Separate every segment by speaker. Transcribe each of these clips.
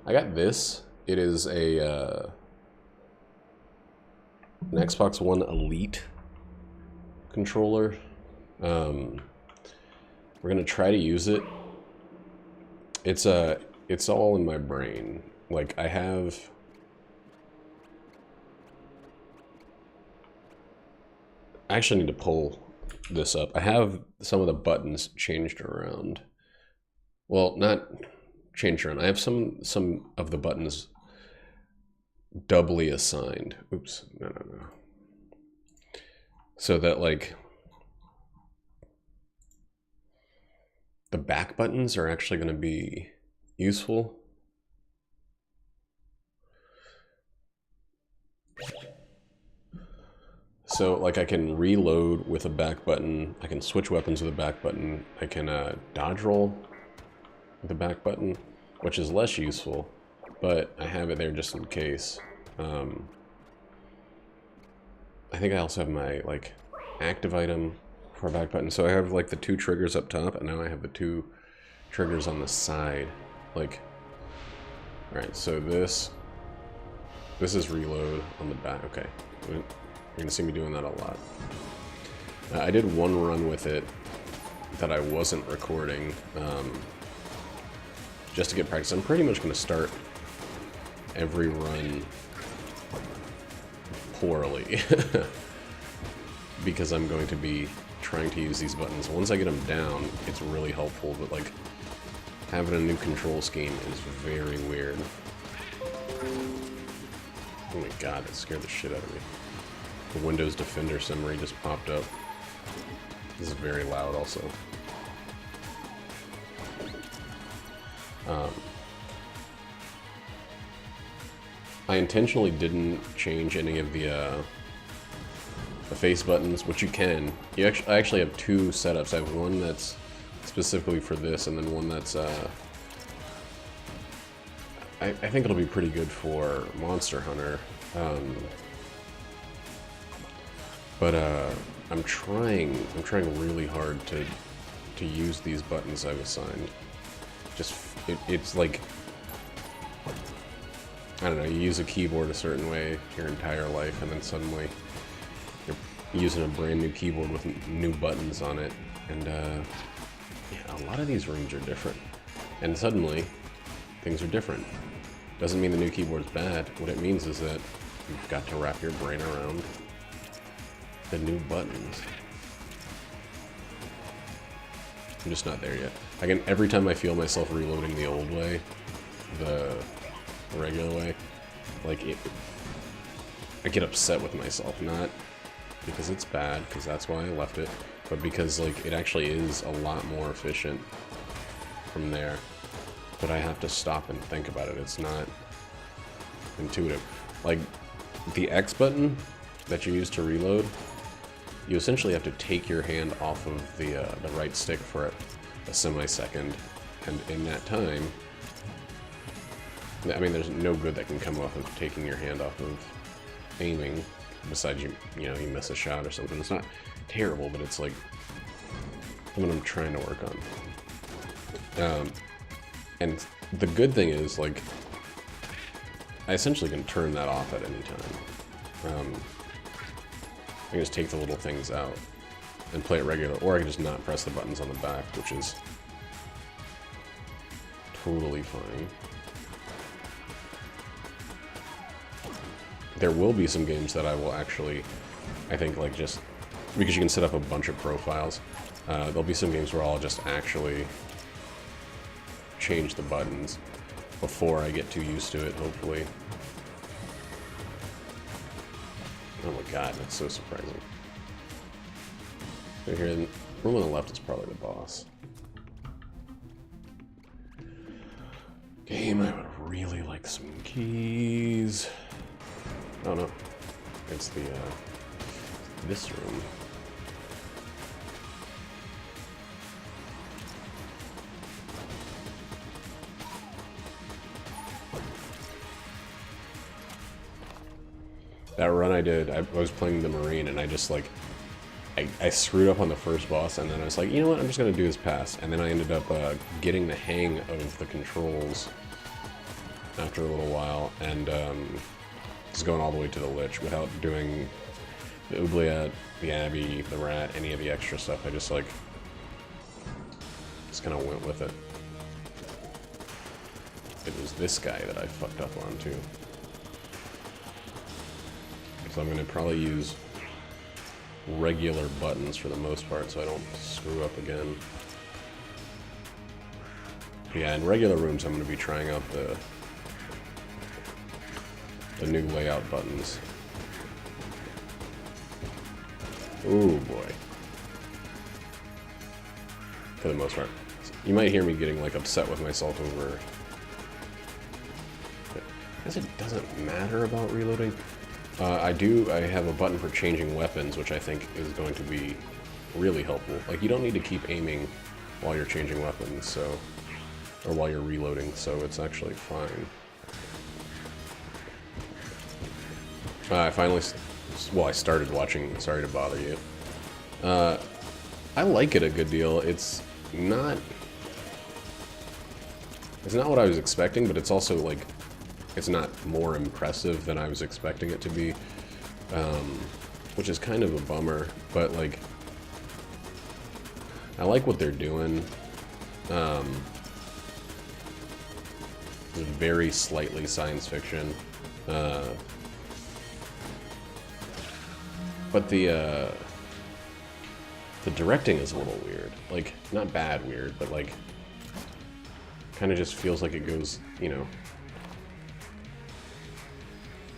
Speaker 1: I got this. It is an Xbox One Elite controller. We're gonna try to use it. It's all in my brain. Like I actually need to pull this up. I have some of the buttons changed around. Well, not changed around. I have some of the buttons doubly assigned. Oops, no. So that like the back buttons are actually going to be useful. So like I can reload with a back button, I can switch weapons with a back button, I can dodge roll with the back button, which is less useful, but I have it there just in case. I think I also have my like active item for a back button. So I have like the 2 triggers up top, and now I have the 2 triggers on the side. Like, all right, so this is reload on the back. Okay, you're gonna see me doing that a lot. I did one run with it that I wasn't recording, just to get practice. I'm pretty much gonna start every run poorly because I'm going to be trying to use these buttons. Once I get them down, it's really helpful, but like having a new control scheme is very weird. Oh my god, that scared the shit out of me. The Windows Defender summary just popped up. This is very loud also. I intentionally didn't change any of the face buttons, which you can. I actually have 2 setups. I have one that's specifically for this, and then one that's I think it'll be pretty good for Monster Hunter. But I'm trying really hard to use these buttons I've assigned. Just it's like, I don't know, you use a keyboard a certain way your entire life, and then suddenly you're using a brand new keyboard with new buttons on it, and yeah, a lot of these rooms are different, and suddenly things are different. Doesn't mean the new keyboard's bad. What it means is that you've got to wrap your brain around the new buttons. I'm just not there yet. Again, every time I feel myself reloading the old way, the regular way, like I get upset with myself, not because it's bad, because that's why I left it, but because like it actually is a lot more efficient from there. But I have to stop and think about it. It's not intuitive. Like the X button that you use to reload, you essentially have to take your hand off of the right stick for a semi-second, and in that time, I mean, there's no good that can come off of taking your hand off of aiming, besides you miss a shot or something. It's not terrible, but it's like something I'm trying to work on. And the good thing is, like, I essentially can turn that off at any time. I can just take the little things out and play it regular, or I can just not press the buttons on the back, which is totally fine. There will be some games that I will actually, I think, like, just because you can set up a bunch of profiles, there'll be some games where I'll just actually change the buttons before I get too used to it, hopefully. Oh my god, that's so surprising. Right here, the room on the left is probably the boss. Game, I would really like some keys. Oh no, it's the, this room. That run I did, I was playing the Marine, and I just, like, I screwed up on the first boss, and then I was like, you know what, I'm just gonna do this pass. And then I ended up getting the hang of the controls after a little while, and just going all the way to the Lich without doing the Oubliette, the Abbey, the Rat, any of the extra stuff. I just like kind of went with it. It was this guy that I fucked up on too. So I'm gonna probably use regular buttons for the most part so I don't screw up again. Yeah, in regular rooms I'm gonna be trying out the new layout buttons. Ooh boy. For the most part. You might hear me getting like upset with myself over... I guess it doesn't matter about reloading. I have a button for changing weapons, which I think is going to be really helpful. Like, you don't need to keep aiming while you're changing weapons, so... or while you're reloading, so it's actually fine. I finally... well, I started watching Sorry to Bother You. I like it a good deal. It's not what I was expecting, but it's also, like, it's not more impressive than I was expecting it to be, which is kind of a bummer, but, like, I like what they're doing. It's very slightly science fiction, but the directing is a little weird. Like, not bad weird, but, like, kind of just feels like it goes, you know,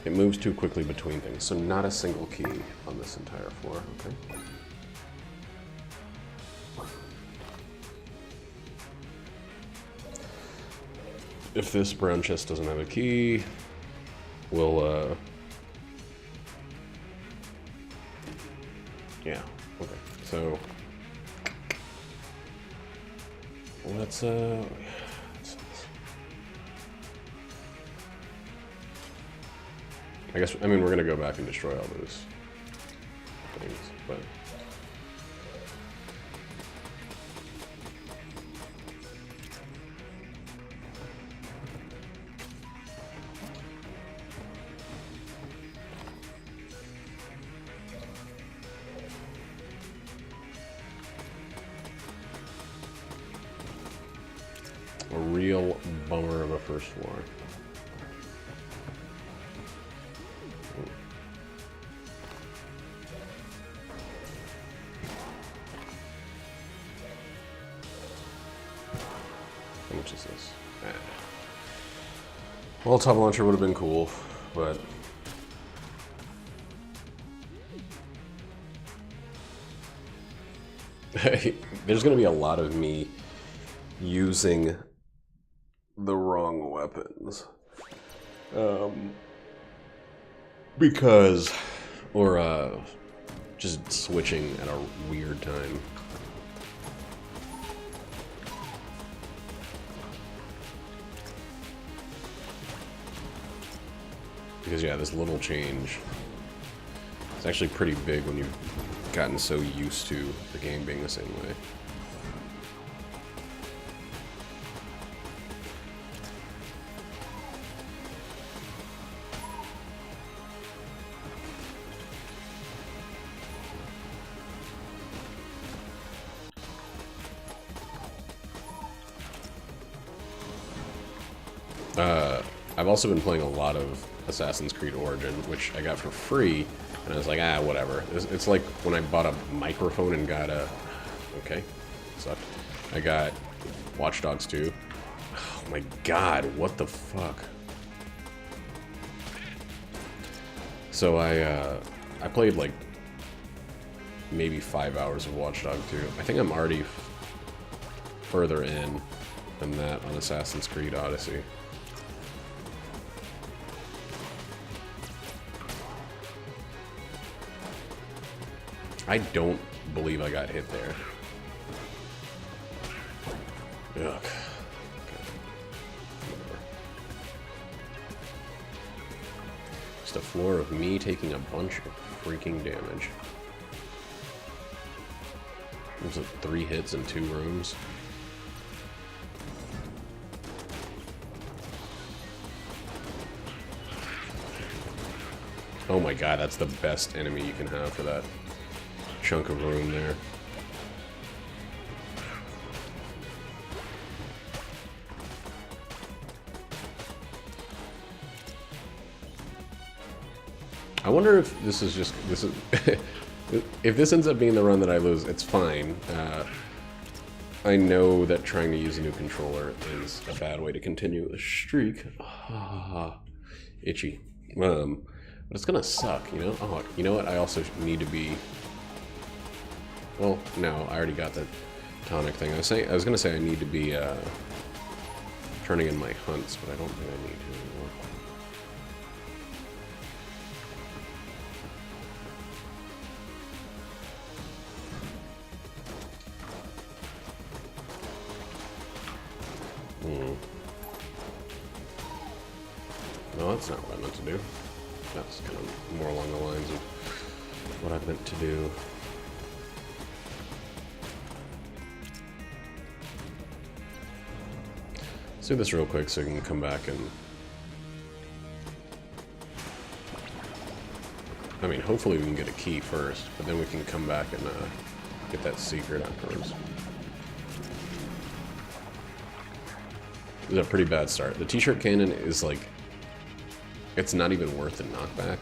Speaker 1: it moves too quickly between things. So not a single key on this entire floor, okay? If this brown chest doesn't have a key, we'll, yeah, okay. So, let's I guess, I mean, we're gonna go back and destroy all those things, but... a real bummer of a first floor. How much is this? Well, top launcher would have been cool, but... there's going to be a lot of me using the wrong weapons. Because... or, just switching at a weird time. Because, yeah, this little change, it's actually pretty big when you've gotten so used to the game being the same way. I've also been playing a lot of Assassin's Creed Origin, which I got for free, and I was like, ah, whatever. It's like when I bought a microphone and got a... okay, sucked. I got Watch Dogs 2. Oh my god, what the fuck? So I played like maybe 5 hours of Watch Dogs 2. I think I'm already further in than that on Assassin's Creed Odyssey. I don't believe I got hit there. Ugh. Okay. Just a floor of me taking a bunch of freaking damage. Was it 3 hits in 2 rooms? Oh my god, that's the best enemy you can have for that chunk of room there. I wonder if this is just... if this ends up being the run that I lose, it's fine. I know that trying to use a new controller is a bad way to continue a streak. Itchy. But it's gonna suck, you know? Oh, you know what? I also need to be... Well, no, I already got the tonic thing. I was gonna say I need to be turning in my hunts, but I don't think I need to anymore. No, that's not what I meant to do. That's kind of more along the lines of what I meant to do. Let's do this real quick so we can come back and... I mean, hopefully we can get a key first, but then we can come back and get that secret afterwards. This is a pretty bad start. The t-shirt cannon is like... It's not even worth the knockback.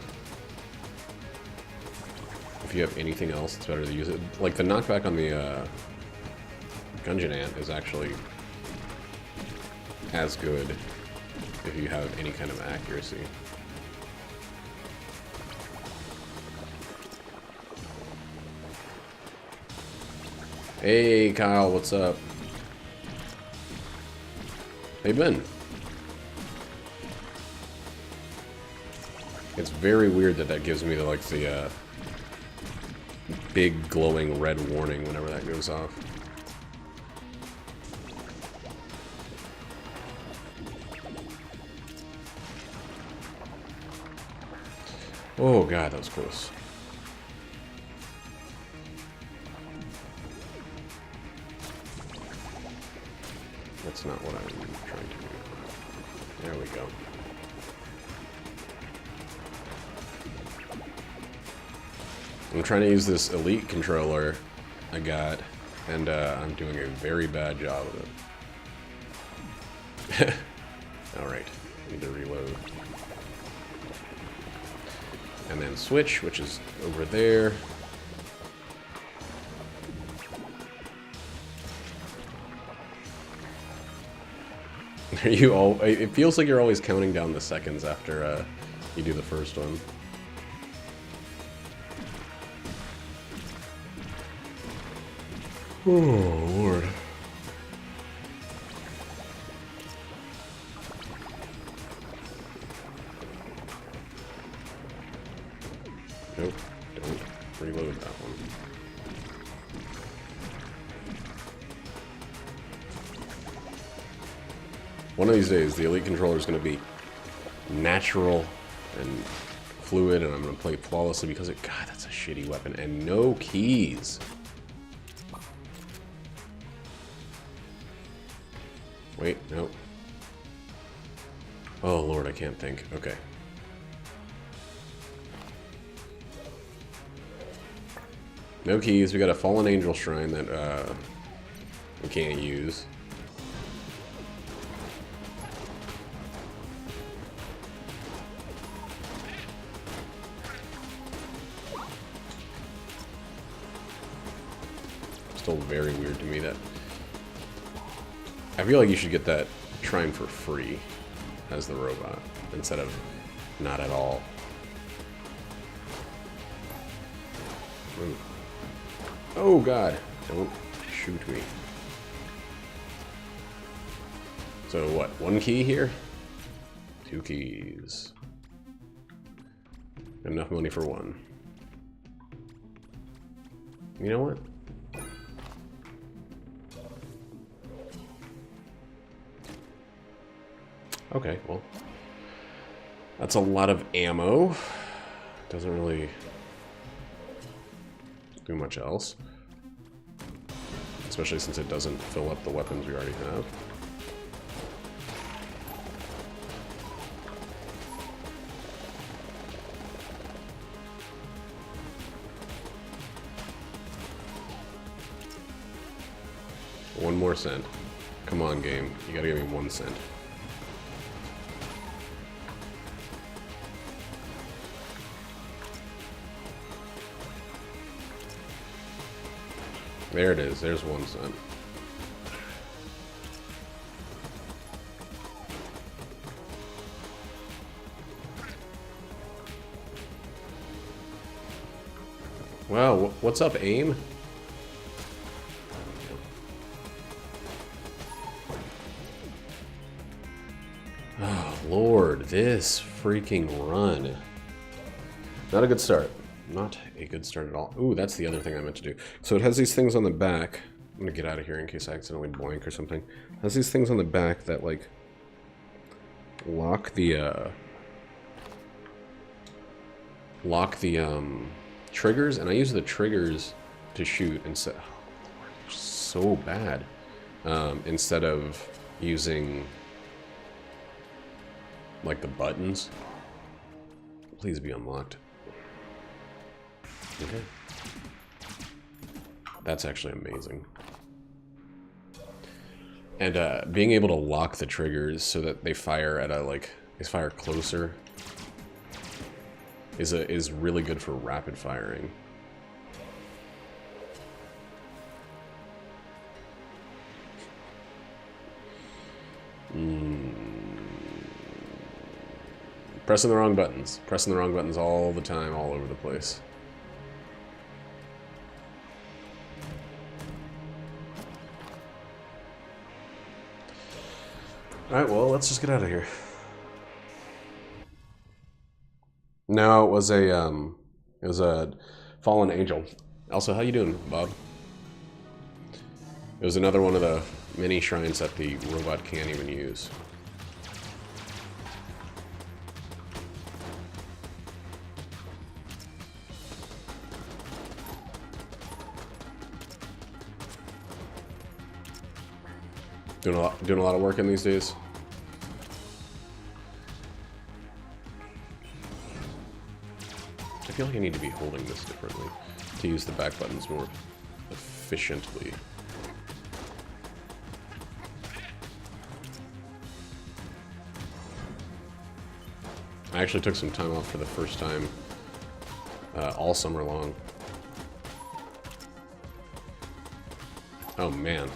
Speaker 1: If you have anything else, it's better to use it. Like, the knockback on the Gungeon ant is actually as good if you have any kind of accuracy. Hey, Kyle, what's up? Hey, Ben. It's very weird that that gives me the, like, the big glowing red warning whenever that goes off. Oh god, that was close. That's not what I'm trying to do. There we go. I'm trying to use this elite controller I got, and I'm doing a very bad job of it. Alright, need to reload. And then switch, which is over there. Are you all? It feels like you're always counting down the seconds after you do the first one. Oh, Lord. Nope, don't reload that one. One of these days, the Elite controller is going to be natural and fluid, and I'm going to play flawlessly because it... God, that's a shitty weapon. And no keys. Wait, no. Oh, Lord, I can't think. Okay. No keys. We got a Fallen Angel Shrine that we can't use. Still very weird to me that... I feel like you should get that shrine for free as the robot, instead of not at all. Ooh. Oh god, don't shoot me. So what, one key here? 2 keys. Enough money for one. You know what? Okay, well, that's a lot of ammo. Doesn't really do much else. Especially since it doesn't fill up the weapons we already have. 1 more cent. Come on, game. You gotta give me 1 cent. There it is. There's 1 cent. Wow, what's up, AIM? Oh, Lord, this freaking run. Not a good start. Not a good start at all. Ooh, that's the other thing I meant to do. So it has these things on the back. I'm gonna get out of here in case I accidentally boink or something. It has these things on the back that, like, lock the triggers, and I use the triggers to shoot instead. Oh, so bad. Instead of using like the buttons. Please be unlocked. Okay. That's actually amazing. And being able to lock the triggers so that they fire at they fire closer is really good for rapid firing. Pressing the wrong buttons. Pressing the wrong buttons all the time, all over the place. Alright, well, let's just get out of here. No, it was a fallen angel. Also, how you doing, Bob? It was another one of the mini shrines that the robot can't even use. Doing a lot of work in these days. I feel like I need to be holding this differently to use the back buttons more efficiently. I actually took some time off for the first time all summer long. Oh man.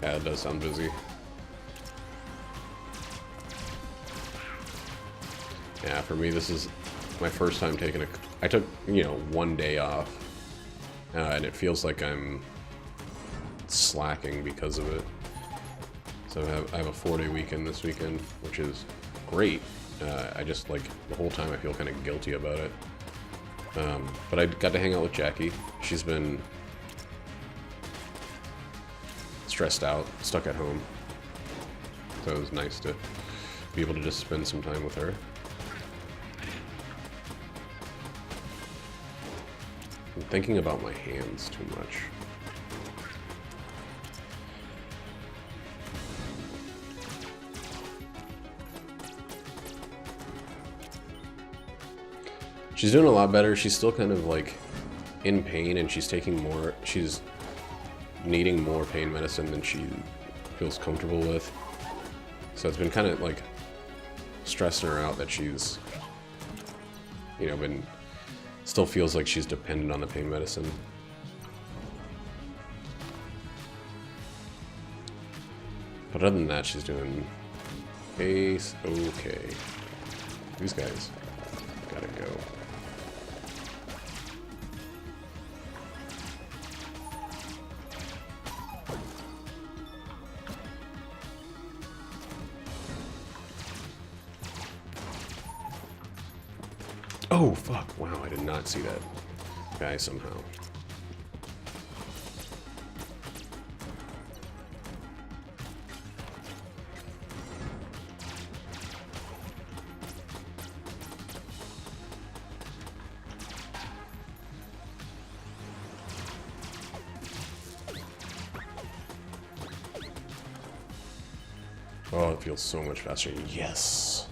Speaker 1: Yeah, it does sound busy. Yeah, for me this is my first time taking I took, you know, 1 day off. And it feels like I'm slacking because of it. So I have a 4-day weekend this weekend, which is great. I just, like, the whole time I feel kind of guilty about it. But I got to hang out with Jackie. She's been stressed out, stuck at home. So it was nice to be able to just spend some time with her. I'm thinking about my hands too much. She's doing a lot better. She's still kind of like in pain, and she's needing more pain medicine than she feels comfortable with. So it's been kind of like stressing her out that she's, you know, still feels like she's dependent on the pain medicine. But other than that, she's doing okay. These guys gotta go. Oh, fuck. Wow, I did not see that guy somehow. Oh, it feels so much faster. Yes!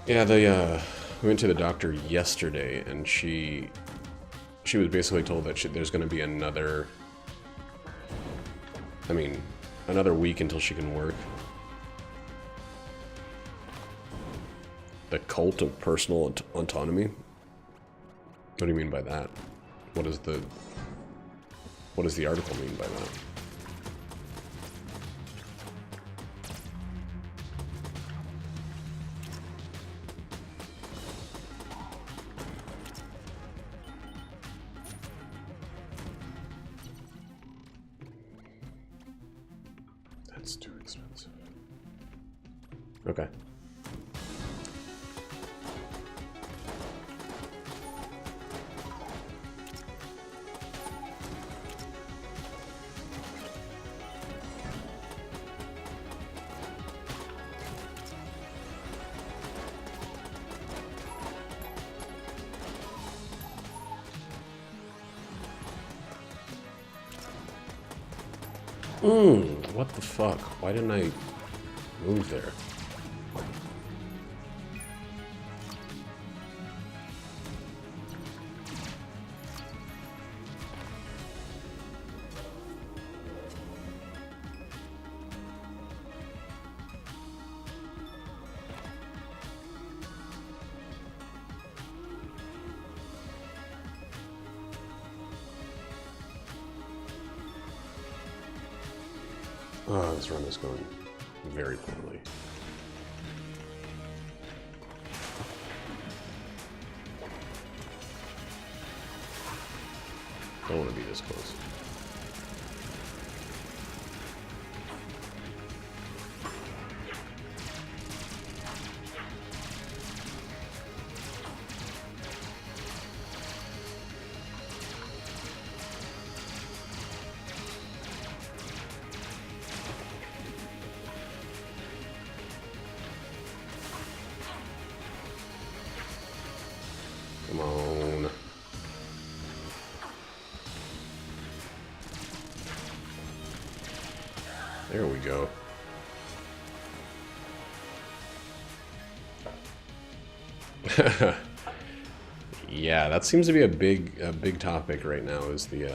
Speaker 1: Yeah, we went to the doctor yesterday, and she she was basically told that there's going to be another... I mean, another week until she can work. The cult of personal autonomy? What do you mean by that? What does the article mean by that? That's too expensive. Okay. What the fuck? Why didn't I move there? Oh, this run is going very poorly. Don't want to be this close. Come on. There we go. Yeah, that seems to be a big topic right now, is the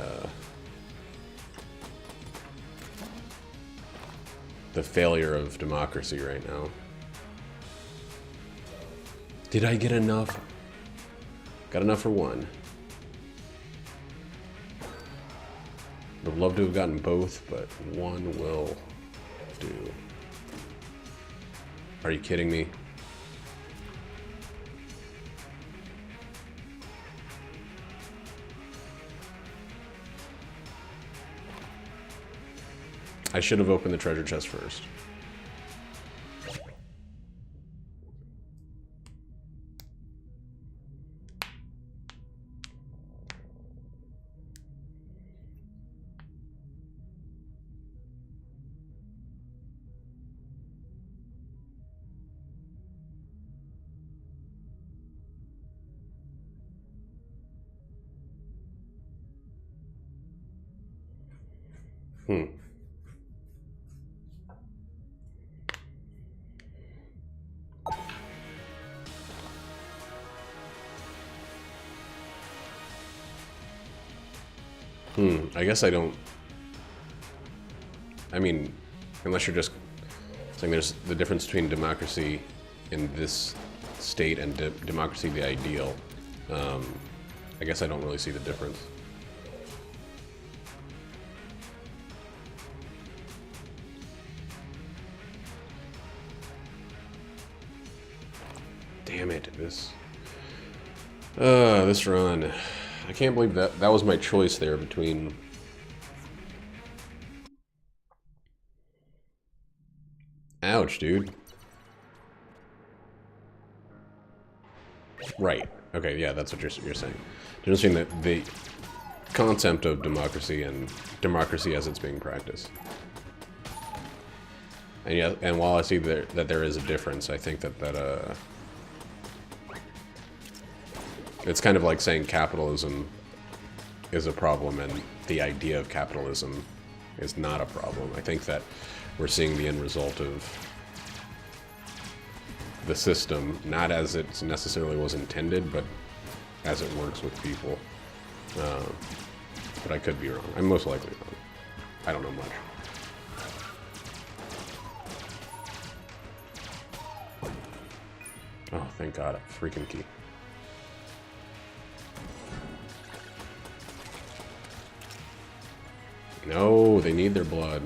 Speaker 1: failure of democracy right now. Did I get enough? Got enough for one. Would love to have gotten both, but one will do. Are you kidding me? I should have opened the treasure chest first. I guess I don't... I mean, unless you're just saying there's the difference between democracy in this state and democracy the ideal. I guess I don't really see the difference. Damn it, this run. I can't believe that was my choice there between... Ouch, dude. Right. Okay, yeah, that's what you're saying. You're saying that the concept of democracy and democracy as it's being practiced. And yeah, and while I see that there is a difference, I think that it's kind of like saying capitalism is a problem and the idea of capitalism is not a problem. I think that we're seeing the end result of the system, not as it necessarily was intended, but as it works with people. But I could be wrong. I'm most likely wrong. I don't know much. Oh, thank God, a freaking key. No, they need their blood.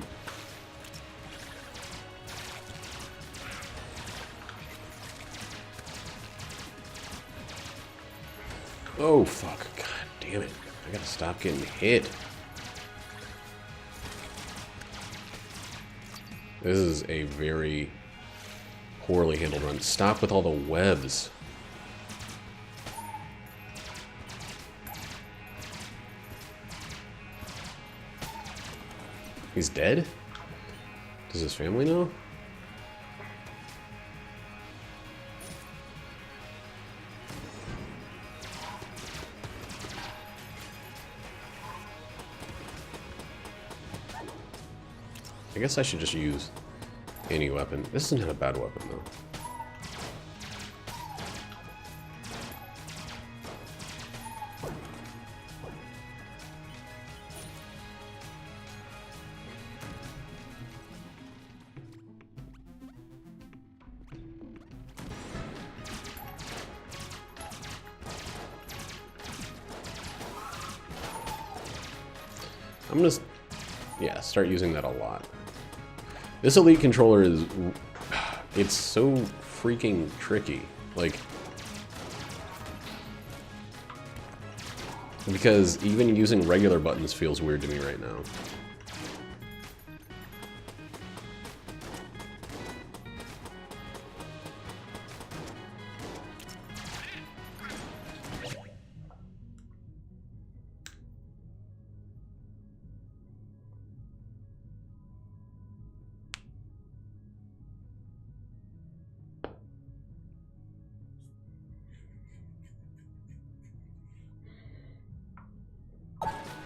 Speaker 1: Oh, fuck. God damn it. I gotta stop getting hit. This is a very poorly handled run. Stop with all the webs. He's dead? Does his family know? I guess I should just use any weapon. This isn't a bad weapon, though. I'm gonna, yeah, start using that a lot. This Elite controller is, it's so freaking tricky. Like, because even using regular buttons feels weird to me right now.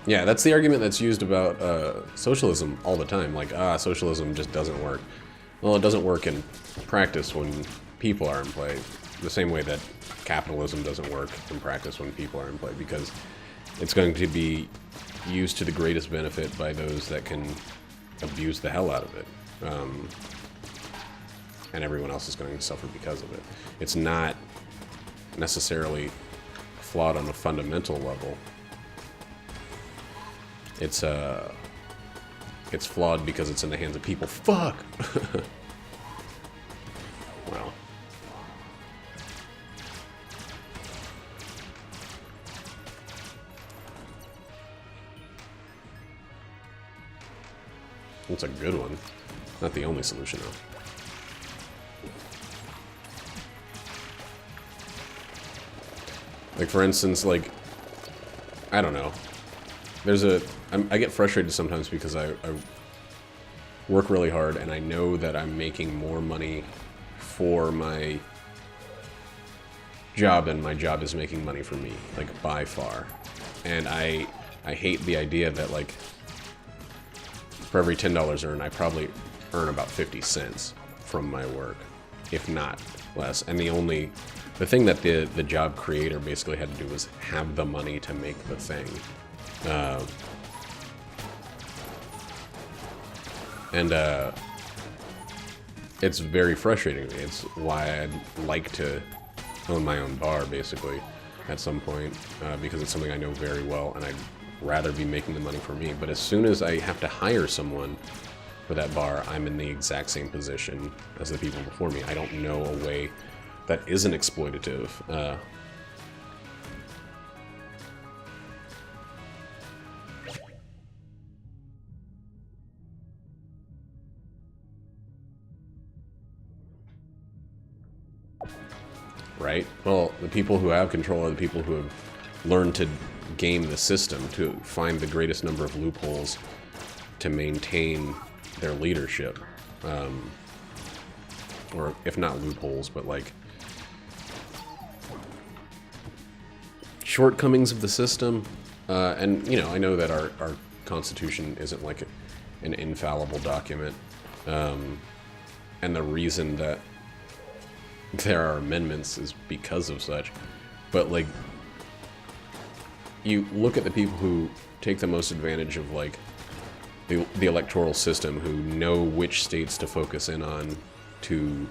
Speaker 1: Yeah, that's the argument that's used about socialism all the time. Like, socialism just doesn't work. Well, it doesn't work in practice when people are in play. The same way that capitalism doesn't work in practice when people are in play, because it's going to be used to the greatest benefit by those that can abuse the hell out of it. And everyone else is going to suffer because of it. It's not necessarily flawed on a fundamental level. It's flawed because it's in the hands of people. Fuck! Well. It's a good one. Not the only solution, though. Like, for instance, like, I don't know. There's I get frustrated sometimes because I work really hard and I know that I'm making more money for my job than my job is making money for me, like, by far. And I hate the idea that, like, for every $10 earned, I probably earn about 50 cents from my work, if not less. And the thing that the job creator basically had to do was have the money to make the thing. It's very frustrating to me. It's why I'd like to own my own bar, basically, at some point, because it's something I know very well, and I'd rather be making the money for me. But as soon as I have to hire someone for that bar, I'm in the exact same position as the people before me. I don't know a way that isn't exploitative. Right? Well, the people who have control are the people who have learned to game the system, to find the greatest number of loopholes to maintain their leadership. Or, if not loopholes, but, like, shortcomings of the system. And, you know, I know that our Constitution isn't, like, an infallible document. And the reason that there are amendments is because of such. But, like, you look at the people who take the most advantage of, like, the electoral system, who know which states to focus in on to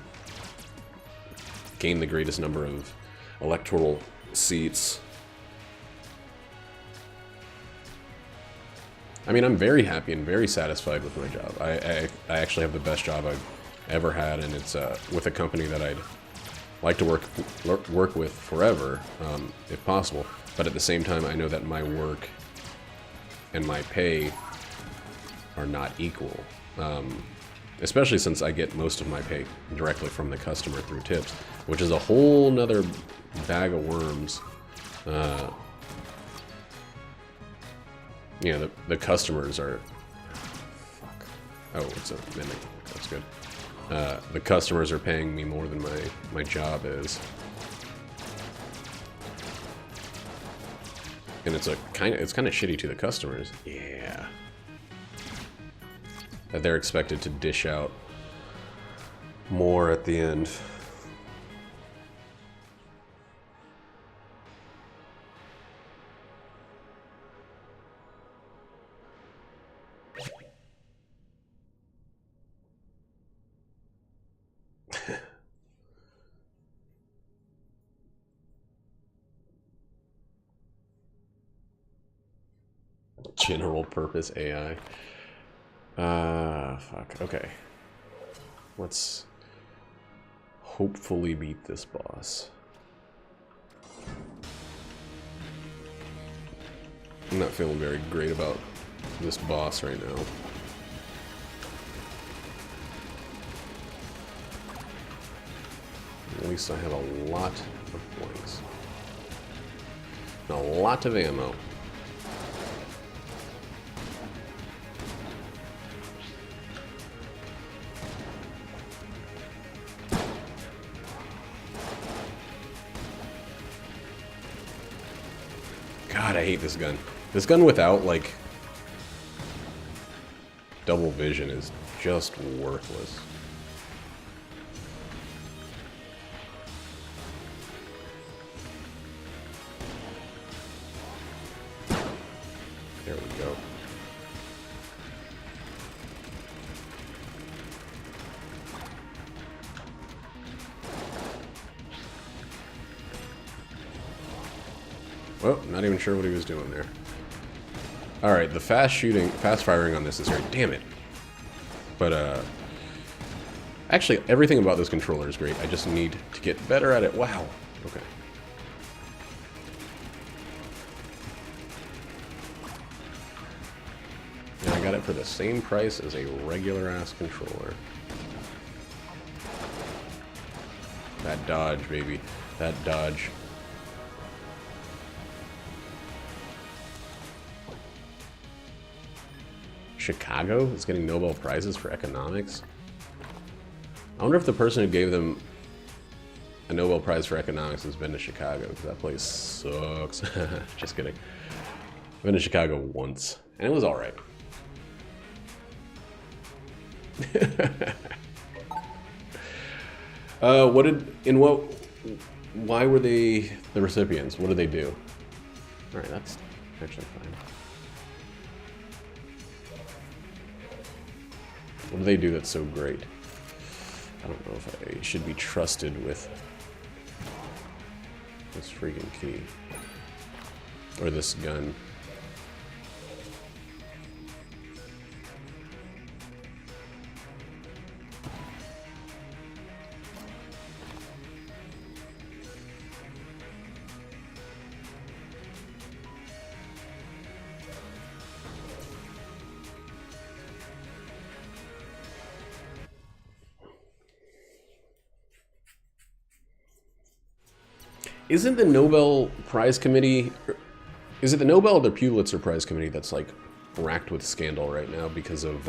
Speaker 1: gain the greatest number of electoral seats. I mean, I'm very happy and very satisfied with my job. I actually have the best job I've ever had, and it's with a company that I'd like to work with forever, if possible. But at the same time, I know that my work and my pay are not equal. Especially since I get most of my pay directly from the customer through tips, which is a whole nother bag of worms. You know, the customers are... Fuck. Oh, it's a mimic. That's good. The customers are paying me more than my job is. And it's kind of shitty to the customers. Yeah. That they're expected to dish out more at the end. General purpose AI. Fuck. Okay. Let's hopefully beat this boss. I'm not feeling very great about this boss right now. At least I have a lot of points. And a lot of ammo. God, I hate this gun. This gun without, like, double vision is just worthless. There we go. Well, not even sure what he was doing there. Alright, the fast firing on this is great. Damn it. But, actually, everything about this controller is great. I just need to get better at it. Wow. Okay. And I got it for the same price as a regular-ass controller. That dodge, baby. That dodge. Chicago is getting Nobel Prizes for economics? I wonder if the person who gave them a Nobel Prize for economics has been to Chicago, because that place sucks. Just kidding. I've been to Chicago once, and it was alright. Why were they the recipients? What did they do? Alright, that's actually fine. What do they do that's so great? I don't know if I should be trusted with this freaking key. Or this gun. Isn't the Nobel Prize Committee... Is it the Nobel or the Pulitzer Prize Committee that's, like, racked with scandal right now because of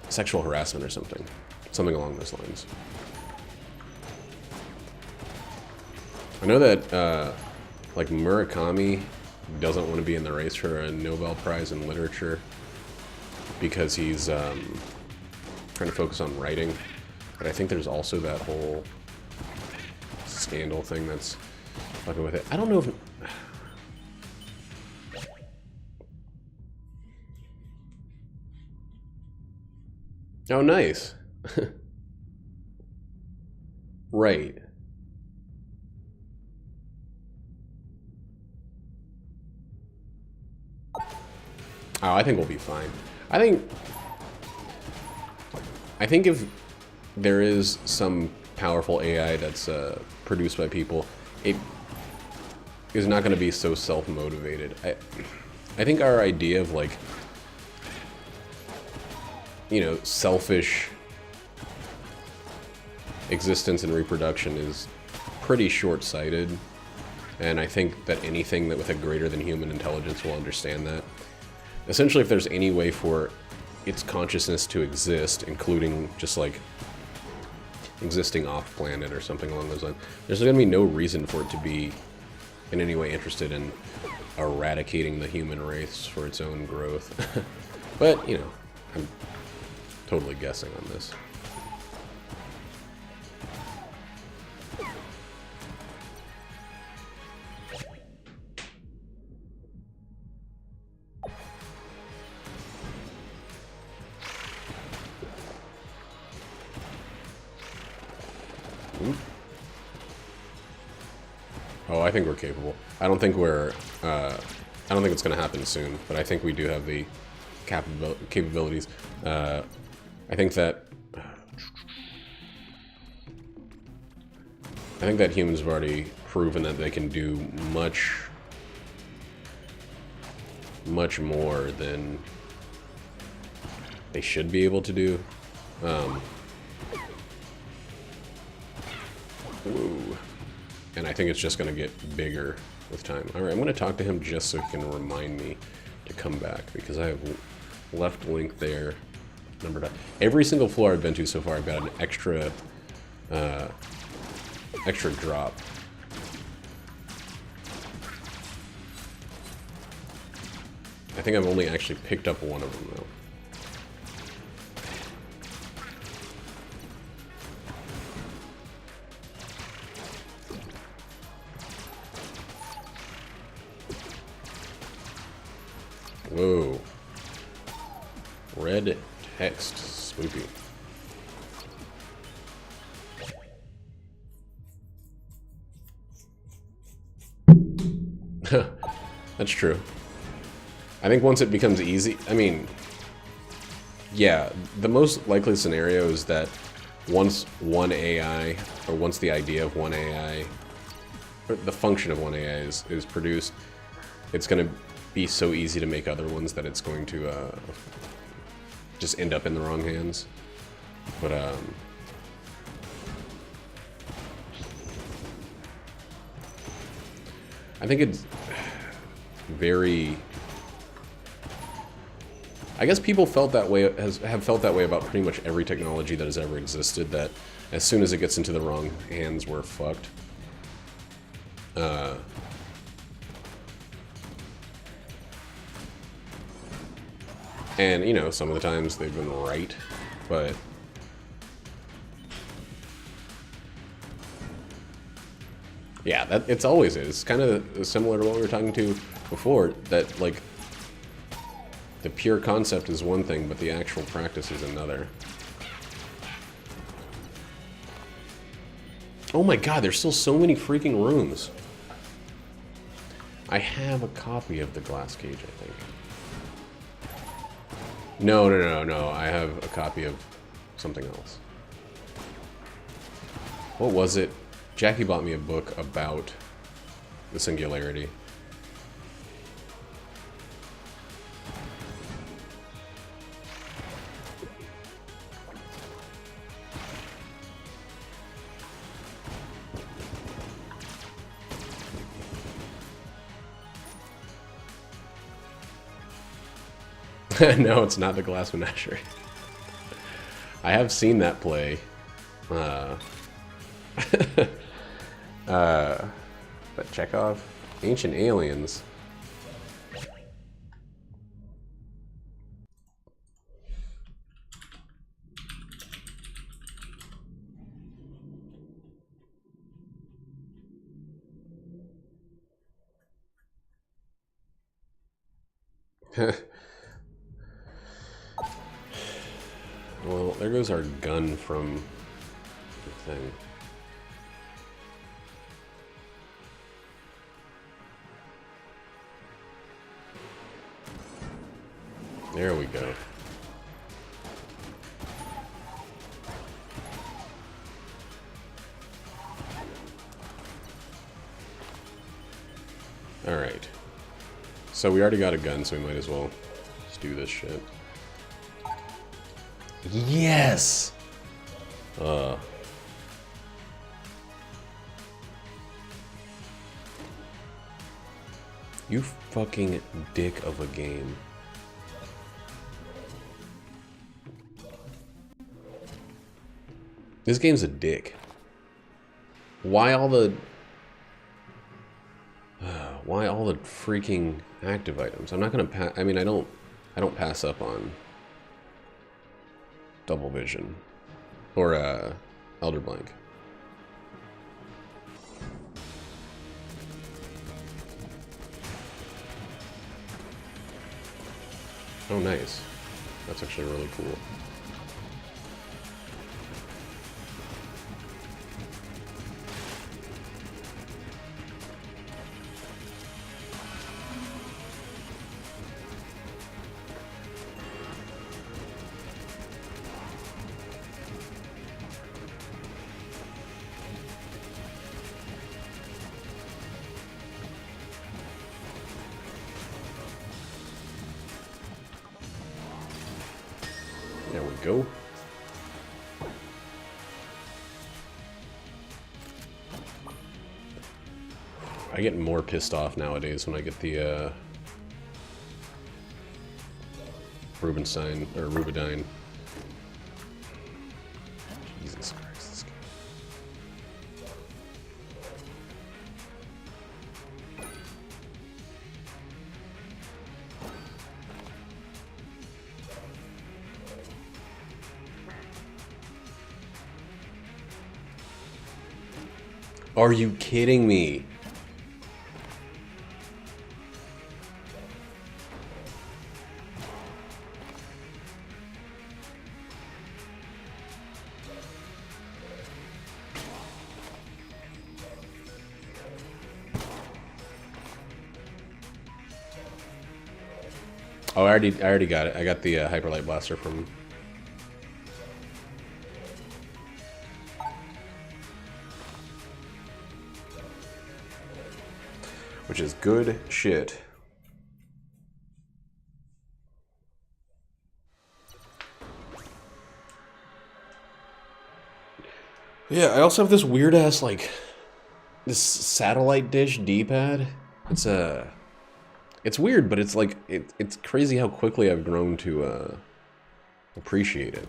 Speaker 1: sexual harassment or something? Something along those lines. I know that, like, Murakami doesn't want to be in the race for a Nobel Prize in Literature because he's trying to focus on writing. But I think there's also that whole scandal thing that's fucking with it. I don't know if... Oh, nice. Right. Oh, I think we'll be fine. I think... I think if there is some powerful AI that's produced by people, it is not going to be so self-motivated. I think our idea of, like, you know, selfish existence and reproduction is pretty short-sighted, and I think that anything that with a greater than human intelligence will understand that. Essentially, if there's any way for its consciousness to exist, including just like existing off-planet or something along those lines, there's going to be no reason for it to be in any way interested in eradicating the human race for its own growth. But, you know, I'm totally guessing on this. Oh, I think we're capable. I don't think we're, I don't think it's going to happen soon, but I think we do have the capabilities. I think that humans have already proven that they can do much more than they should be able to do. Ooh. And I think it's just going to get bigger with time. Alright, I'm going to talk to him just so he can remind me to come back, because I have left Link there. Every single floor I've been to so far, I've got an extra drop. I think I've only actually picked up one of them, though. Whoa. Red text. Spooky. That's true. I think once it becomes easy, I mean, yeah, the most likely scenario is that once one AI, or once the idea of one AI, or the function of one AI is produced, it's going to be so easy to make other ones that it's going to just end up in the wrong hands. But I think it's very... I guess people felt that way, have felt that way about pretty much every technology that has ever existed, that as soon as it gets into the wrong hands, we're fucked. And, you know, some of the times they've been right, but... yeah, it's always is. It's kind of similar to what we were talking to before, that, like, the pure concept is one thing, but the actual practice is another. Oh my god, there's still so many freaking rooms. I have a copy of the glass cage, I think. No. I have a copy of something else. What was it? Jackie bought me a book about the singularity. No, it's not the Glass Menagerie. I have seen that play. But Chekhov? Ancient Aliens. Well, there goes our gun from the thing. There we go. Alright. So we already got a gun, so we might as well just do this shit. Yes! You fucking dick of a game. This game's a dick. Why all the freaking active items? I'm not gonna pass. I mean, I don't pass up on double vision or elder blank. Oh, nice. That's actually really cool. There we go. I get more pissed off nowadays when I get the Rubenstein or Rubidine. Jesus Christ, this game. Are you kidding me? Oh, I already got it. I got the Hyperlight Blaster from... which is good shit. Yeah, I also have this weird ass like this satellite dish D-pad. It's weird, but it's like it's crazy how quickly I've grown to appreciate it.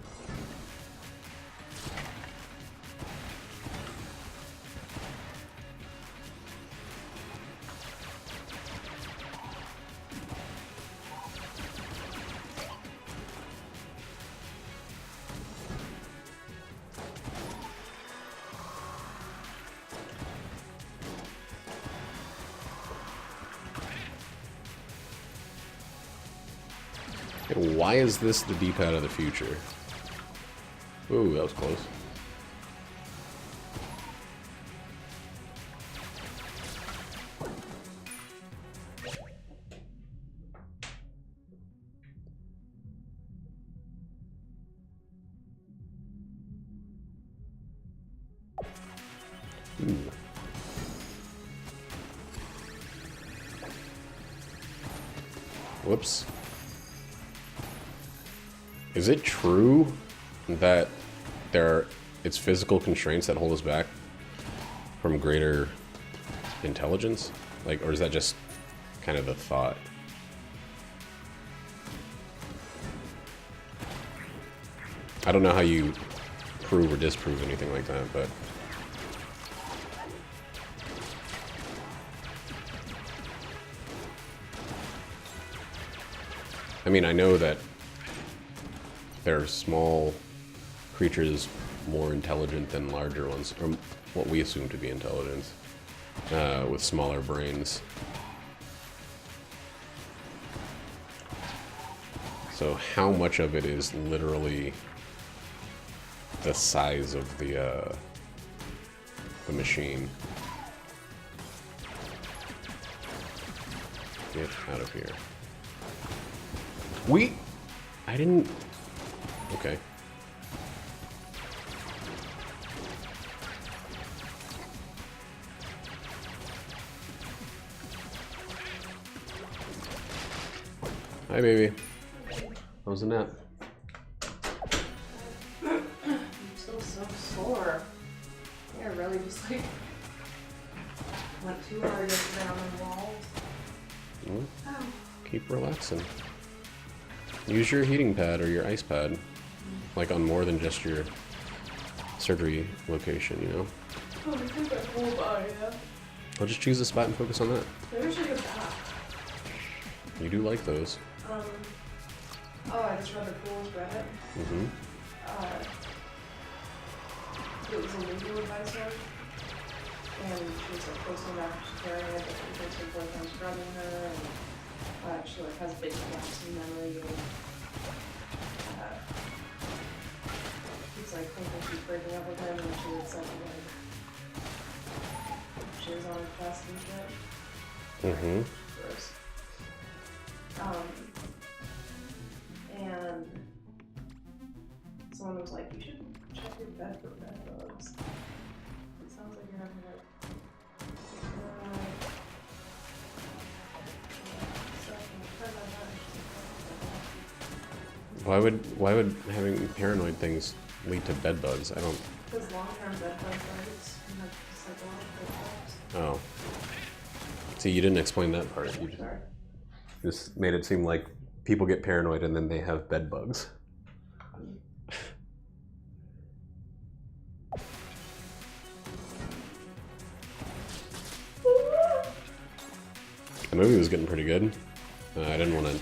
Speaker 1: Why is this the D-pad of the future? Ooh, that was close. Ooh. Whoops. Is it true that it's physical constraints that hold us back from greater intelligence? Like, or is that just kind of a thought? I don't know how you prove or disprove anything like that, but... I mean, I know that there are small creatures more intelligent than larger ones, or what we assume to be intelligent, with smaller brains. So how much of it is literally the size of the machine. Get out of here. I didn't... Okay. Hi, baby. How was the nap?
Speaker 2: I'm so sore. I really just like went too hard yesterday on the walls.
Speaker 1: Well,
Speaker 2: Oh.
Speaker 1: keep relaxing. Use your heating pad or your ice pad, like on more than just your surgery location, you know?
Speaker 2: Oh, I think my whole body, yeah.
Speaker 1: I'll just choose a spot and focus on that.
Speaker 2: Maybe I should go back.
Speaker 1: You do like those.
Speaker 2: I just read the Fool's Reddit.
Speaker 1: Mm-hmm.
Speaker 2: It was a legal advisor, and she was like posting about how she's carrying it, but she thinks her boyfriend's drugging her, and she like has big gaps in memory, and he's like thinking she's breaking up with him, and she was like she was on a quest and shit.
Speaker 1: Mm-hmm.
Speaker 2: Gross. And someone was like, you should check your bed for bed bugs. It sounds like you're having like
Speaker 1: Why would having paranoid things lead to bed bugs? I don't...
Speaker 2: Because long-term bed bug bites can have psychological effects.
Speaker 1: Oh. See, you didn't explain that part. You
Speaker 2: Sorry.
Speaker 1: just made it seem like people get paranoid and then they have bed bugs. The movie was getting pretty good. I didn't want to...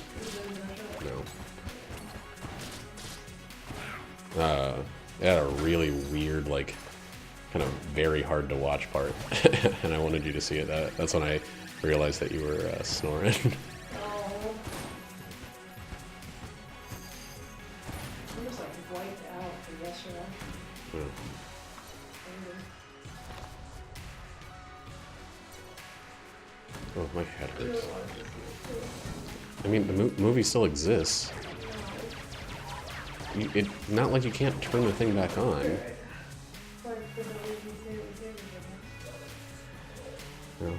Speaker 1: No. It had a really weird, like, kind of very hard to watch part. And I wanted you to see it. That's when I realized that you were snoring.
Speaker 2: Oh. I'm just like wiped out from yesterday.
Speaker 1: Yeah. Oh, my head hurts. I mean, the movie still exists. Not like you can't turn the thing back on. No.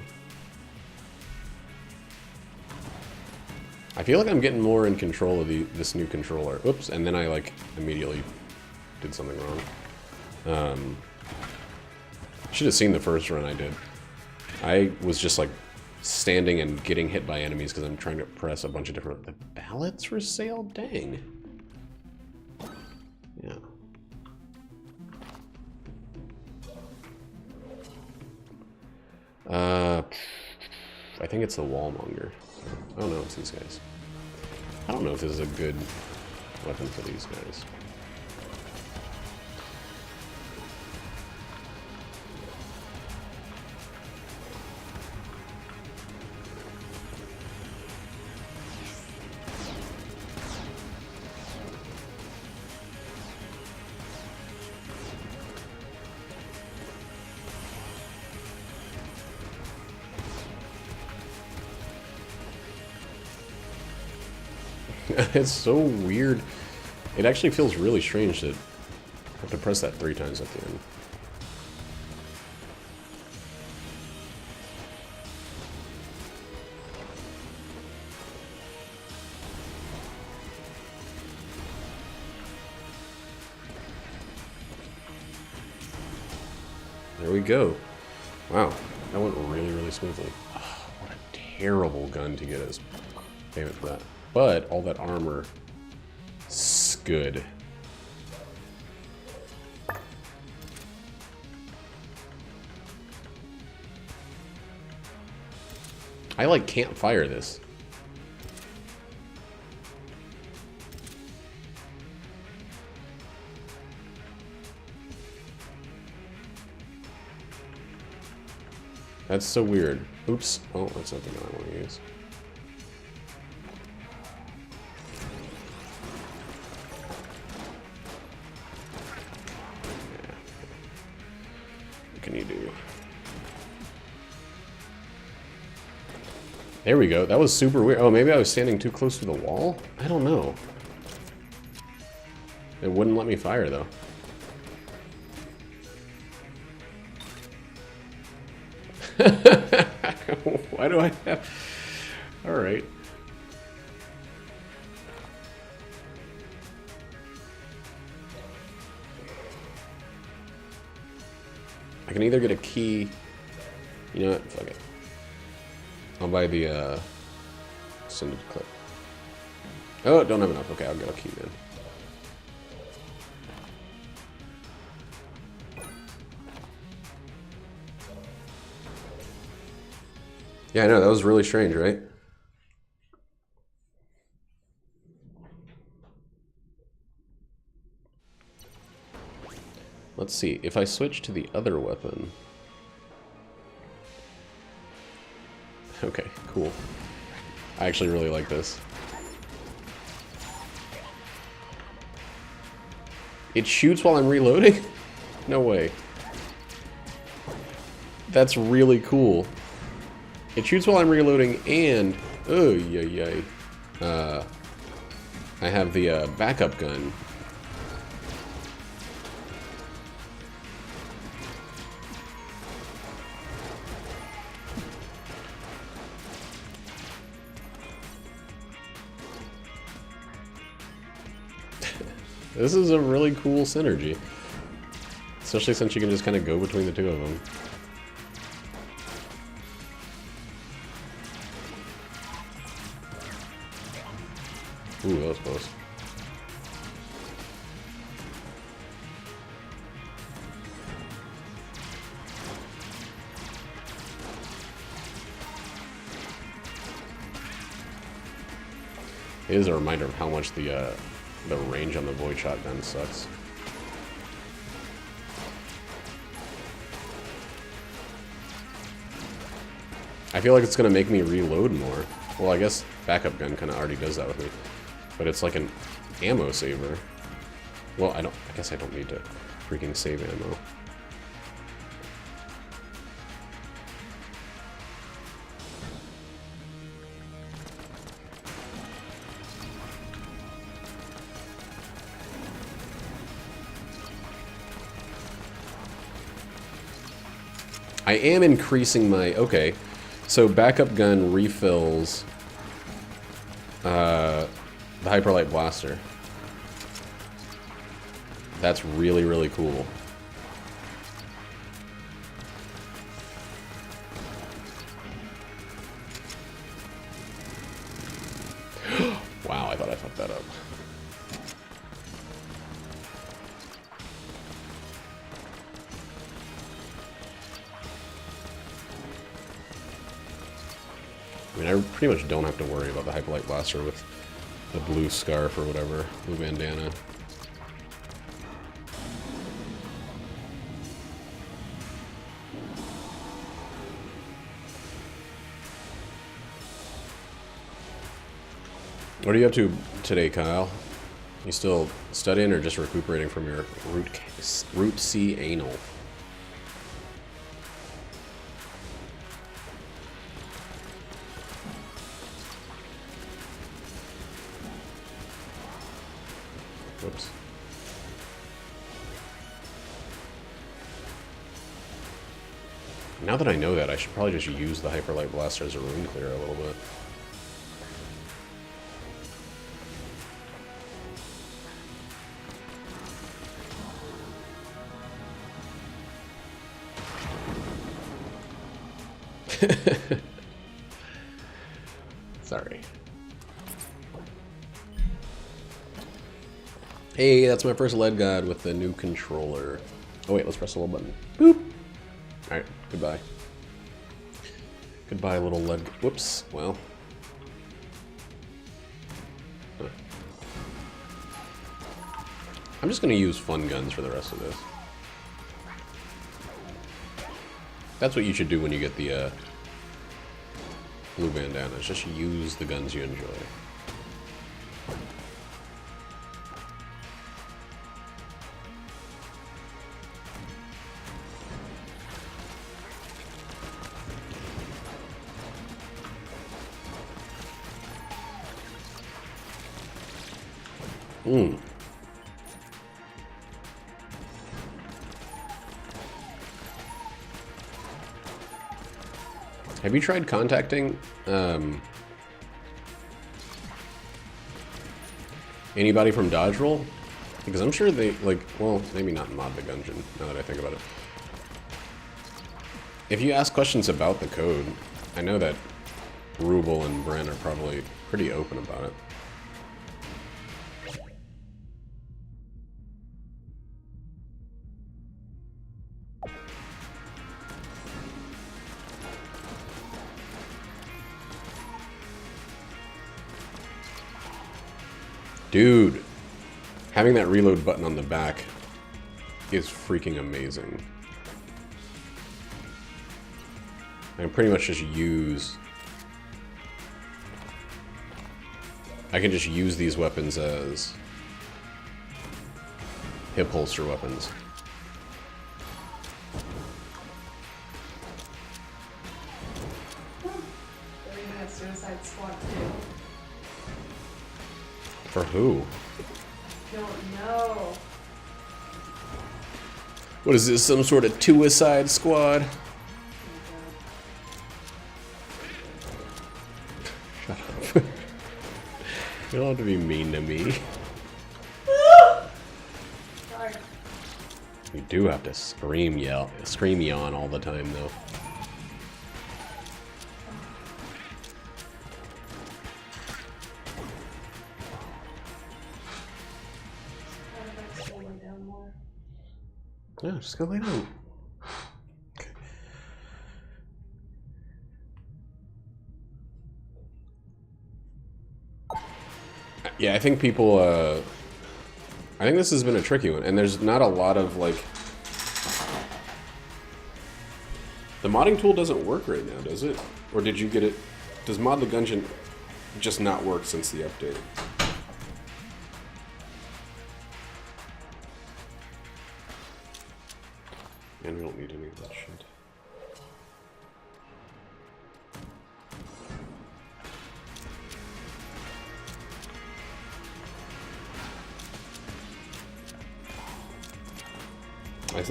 Speaker 1: I feel like I'm getting more in control of this new controller. Oops, and then I like immediately did something wrong. Should have seen the first run I did. I was just like standing and getting hit by enemies because I'm trying to press a bunch of different... The ballots for sale? Dang. Yeah. I think it's the wallmonger. Oh no, it's these guys. I don't know if this is a good weapon for these guys. It's so weird. It actually feels really strange that I have to press that 3 times at the end. There we go. Wow, that went really, really smoothly. Oh, what a terrible gun to get as payment for that. But all that armor is good. I like can't fire this. That's so weird. Oops. Oh, that's not the gun I want to use. can you do? There we go. That was super weird. Oh, maybe I was standing too close to the wall? I don't know. It wouldn't let me fire, though. Why do I have... Alright. I can either get a key... You know what? Fuck it. I'll buy the, Sended clip. Oh, don't have enough. Okay, I'll get a key then. Yeah, I know, that was really strange, right? Let's see, if I switch to the other weapon... Okay, cool. I actually really like this. It shoots while I'm reloading? No way. That's really cool. It shoots while I'm reloading and... Oh, yay. I have the backup gun. This is a really cool synergy. Especially since you can just kind of go between the two of them. Ooh, that was close. It is a reminder of how much the range on the Void Shotgun sucks. I feel like it's gonna make me reload more. Well, I guess backup gun kind of already does that with me, but it's like an ammo saver. Well, I guess I don't need to freaking save ammo. I am increasing my... Okay, so backup gun refills the Hyperlight Blaster. That's really, really cool. Wow, I thought I fucked that up. I mean, I pretty much don't have to worry about the Hyperlight Blaster with the blue scarf or whatever, blue bandana. What are you up to today, Kyle? You still studying or just recuperating from your Route C anal? Whoops. Now that I know that, I should probably just use the Hyperlight Blaster as a rune clear a little bit. Sorry. Hey, that's my first lead god with the new controller. Oh wait, let's press the little button. Boop! Alright, goodbye. Goodbye, little lead... Whoops, well. Huh. I'm just gonna use fun guns for the rest of this. That's what you should do when you get the, blue bandanas. Just use the guns you enjoy. Hmm. Have you tried contacting anybody from Dodge Roll? Because I'm sure they, like, well, maybe not mod the Gungeon, now that I think about it. If you ask questions about the code, I know that Rubel and Bren are probably pretty open about it. Dude, having that reload button on the back is freaking amazing. I can pretty much just use... I can just use these weapons as hip holster weapons.
Speaker 2: They're even at Suicide Squad 2.
Speaker 1: For who?
Speaker 2: Don't know.
Speaker 1: What is this, some sort of Suicide Squad? Shut up. You don't have to be mean to me.
Speaker 2: Sorry.
Speaker 1: You do have to scream yawn all the time, though.
Speaker 2: Lay down more.
Speaker 1: No, just go lay down. Okay. Yeah, I think people, I think this has been a tricky one, and there's not a lot of, like... The modding tool doesn't work right now, does it? Or did you get it... Does Mod the Gungeon just not work since the update? And we don't need any of that shit.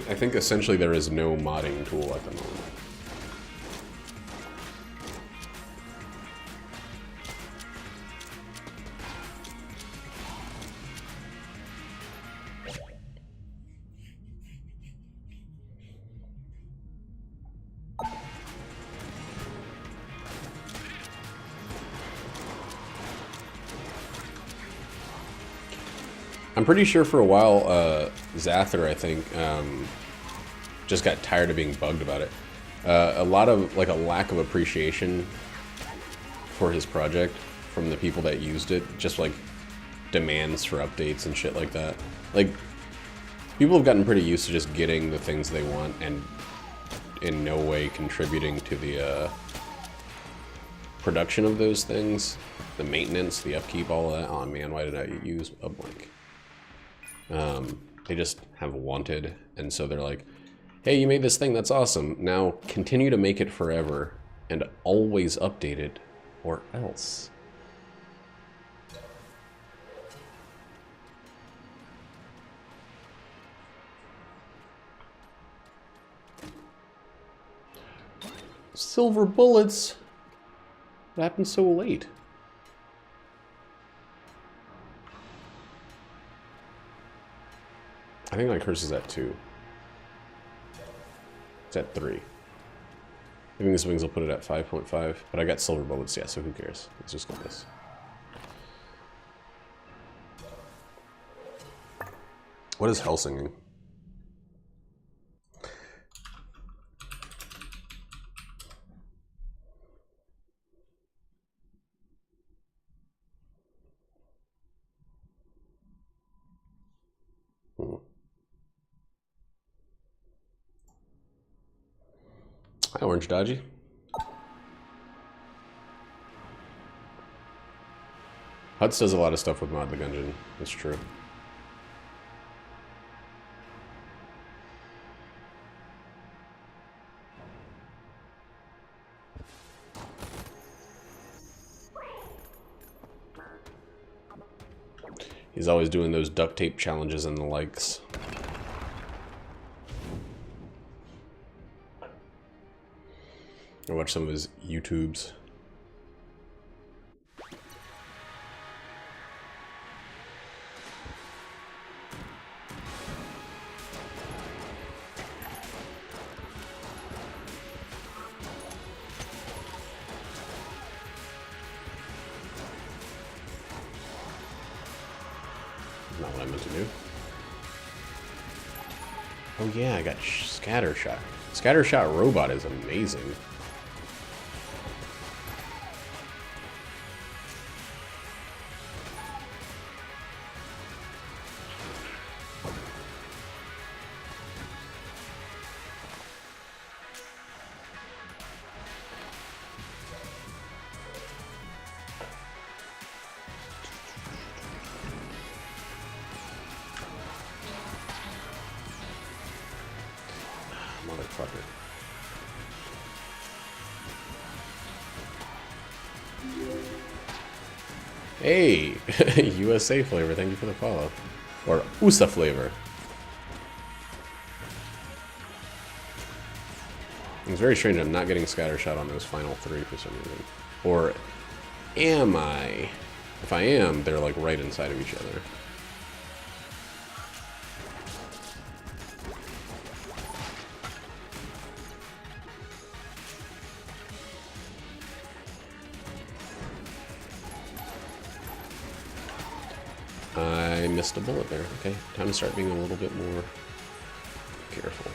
Speaker 1: I think essentially there is no modding tool at the moment. I'm pretty sure for a while, Zather, I think, just got tired of being bugged about it. A lot of, like, a lack of appreciation for his project from the people that used it. Just, like, demands for updates and shit like that. Like, people have gotten pretty used to just getting the things they want and in no way contributing to the, production of those things. The maintenance, the upkeep, all of that. Oh man, why did I use a blank? They just have wanted, and so they're like, hey, you made this thing, that's awesome. Now continue to make it forever and always update it, or else. Silver bullets? What happened so late? I think my curse is at 2. It's at 3. I think this wings will put it at 5.5, but I got silver bullets, yeah, so who cares? Let's just go with this. What is hell singing? Hi, Orange Dodgy. Huts does a lot of stuff with Mod the Gungeon. That's true. He's always doing those duct tape challenges and the likes. I watch some of his YouTubes. Not what I meant to do. Oh yeah, I got Scattershot. Scattershot robot is amazing. Motherfucker. Hey! USA flavor, thank you for the follow. Or USA flavor. It's very strange I'm not getting Scattershot on those final three for some reason. Or am I? If I am, they're like right inside of each other. I missed a bullet there. Okay, time to start being a little bit more careful.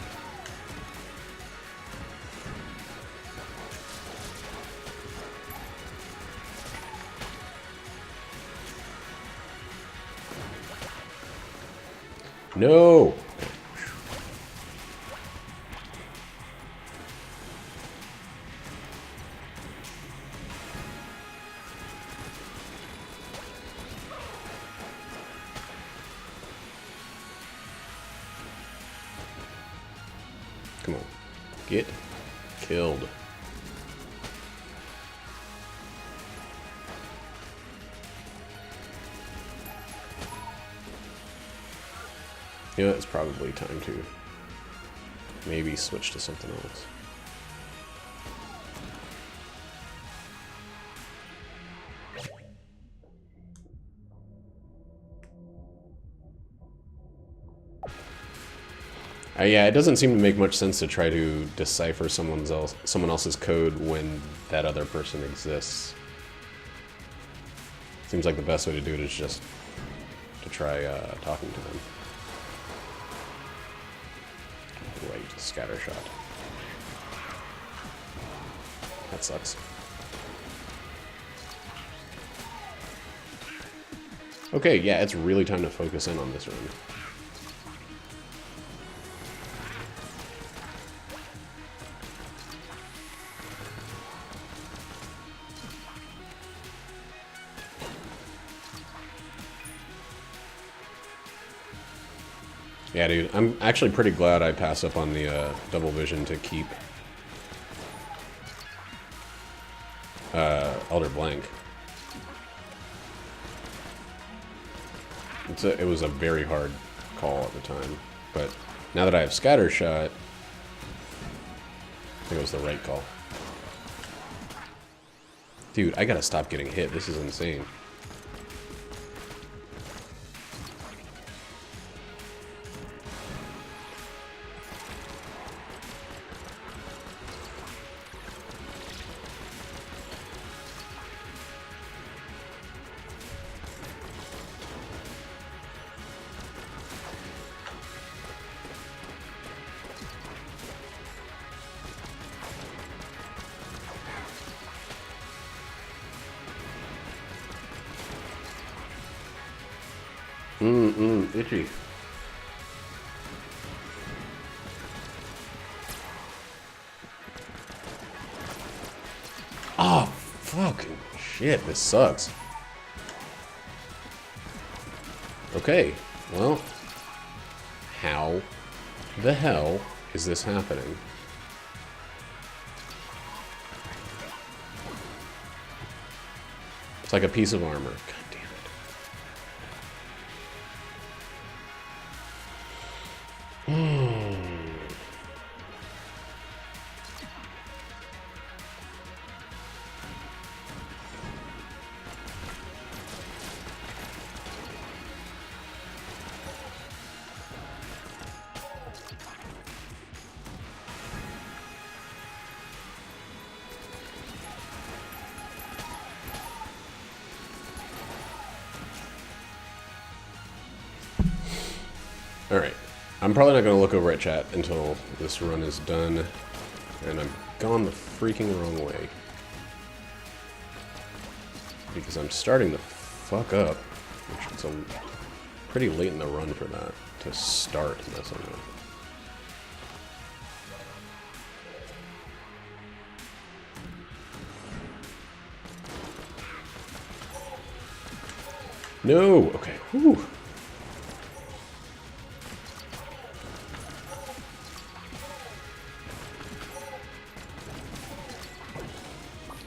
Speaker 1: No! Come on. Get killed. You know, it's probably time to maybe switch to something else. Yeah, it doesn't seem to make much sense to try to decipher someone else's code when that other person exists. Seems like the best way to do it is just to try talking to them. Right, Scattershot. That sucks. Okay, yeah, it's really time to focus in on this run. Yeah, dude, I'm actually pretty glad I passed up on the double vision to keep Elder Blank. It was a very hard call at the time, but now that I have Scattershot, I think it was the right call. Dude, I gotta stop getting hit. This is insane. Itchy. Oh, fucking shit, this sucks. Okay, well, how the hell is this happening? It's like a piece of armor. God damn it. Alright. I'm probably not going to look over at chat until this run is done. And I'm gone the freaking wrong way. Because I'm starting to fuck up. Which is pretty late in the run for that. To start messing up. No! Okay. Whew.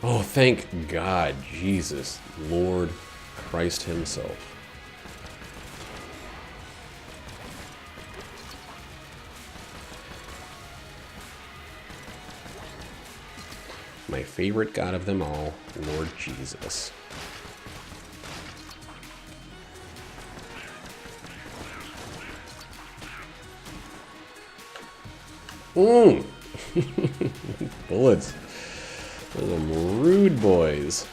Speaker 1: Oh, thank God. Jesus. Lord Christ himself. My favorite God of them all, Lord Jesus. Mmm! Bullets. Those are some rude boys.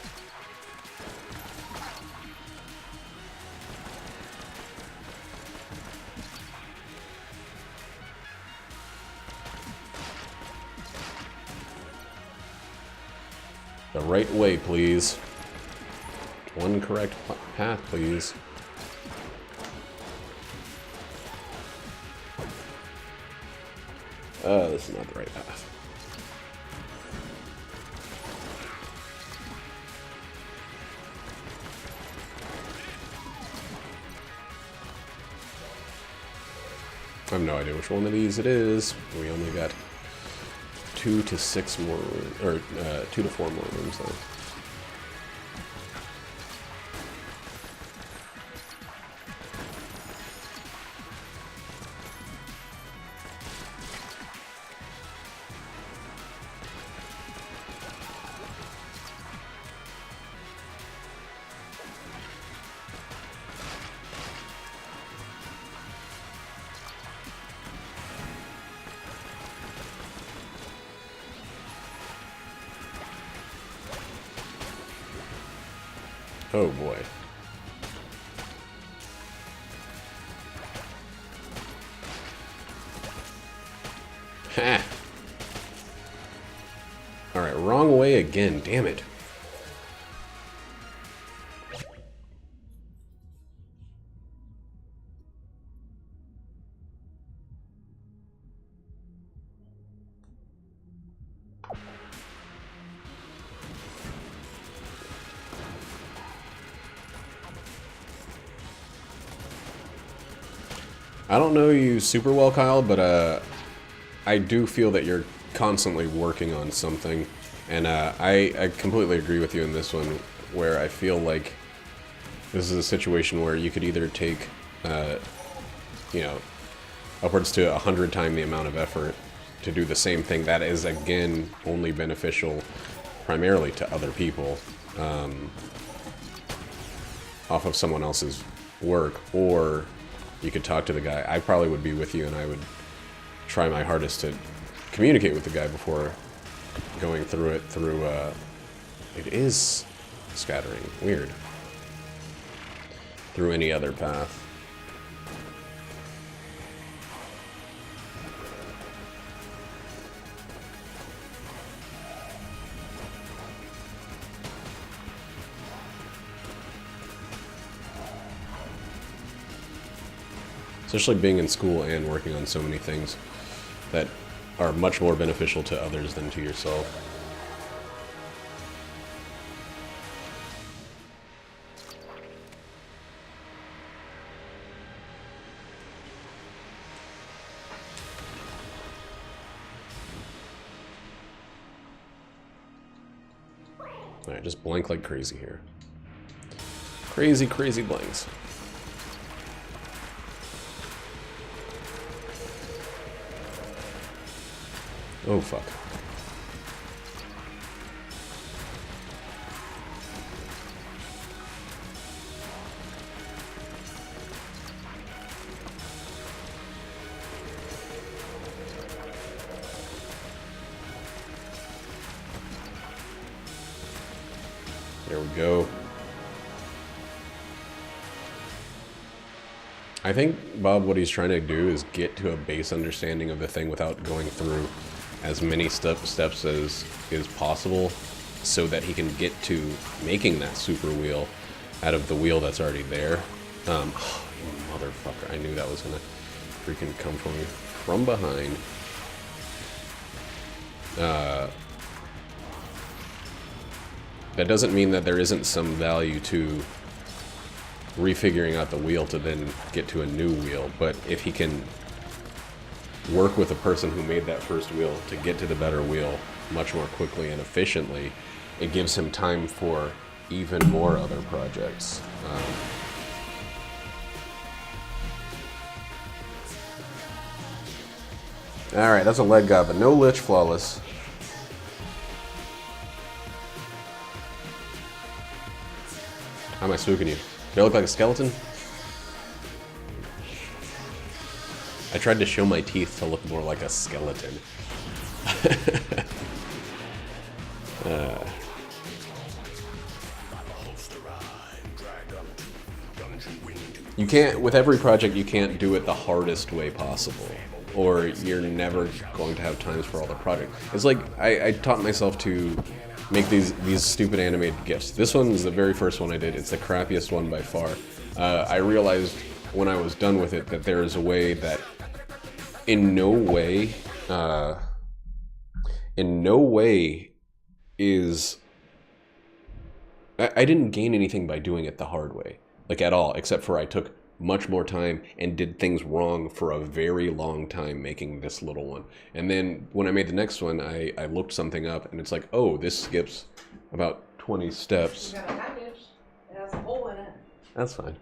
Speaker 1: The right way, please. One correct path, please. This is not the right path. I have no idea which one of these it is. We only got 2 to 6 more, or 2 to 4 more rooms though. Oh boy. Ha! Alright, wrong way again, damn it. I don't know you super well, Kyle, but I do feel that you're constantly working on something. And I completely agree with you in this one, where I feel like this is a situation where you could either take, you know, upwards to 100 times the amount of effort to do the same thing that is, again, only beneficial primarily to other people off of someone else's work, or you could talk to the guy. I probably would be with you, and I would try my hardest to communicate with the guy before going through it through, it is scattering, weird, through any other path. Especially being in school and working on so many things that are much more beneficial to others than to yourself. Alright, just blank like crazy here. Crazy, crazy blanks. Oh, fuck. There we go. I think, Bob, what he's trying to do is get to a base understanding of the thing without going through as many steps as is possible, so that he can get to making that super wheel out of the wheel that's already there. Oh, you motherfucker. I knew that was gonna freaking come for me from behind. That doesn't mean that there isn't some value to refiguring out the wheel to then get to a new wheel, but if he can work with a person who made that first wheel to get to the better wheel much more quickly and efficiently, it gives him time for even more other projects. Alright, that's a lead goblin. No Lich Flawless. How am I spooking you? Do I look like a skeleton? I tried to show my teeth to look more like a skeleton. You can't, with every project, you can't do it the hardest way possible, or you're never going to have times for all the projects. It's like, I taught myself to make these stupid animated GIFs. This one is the very first one I did. It's the crappiest one by far. I realized when I was done with it that there is a way that in no way is... I didn't gain anything by doing it the hard way. Like, at all, except for I took much more time and did things wrong for a very long time making this little one. And then when I made the next one, I looked something up, and it's like, oh, this skips about 20 steps.
Speaker 2: You got a package. It has a hole in it.
Speaker 1: That's fine.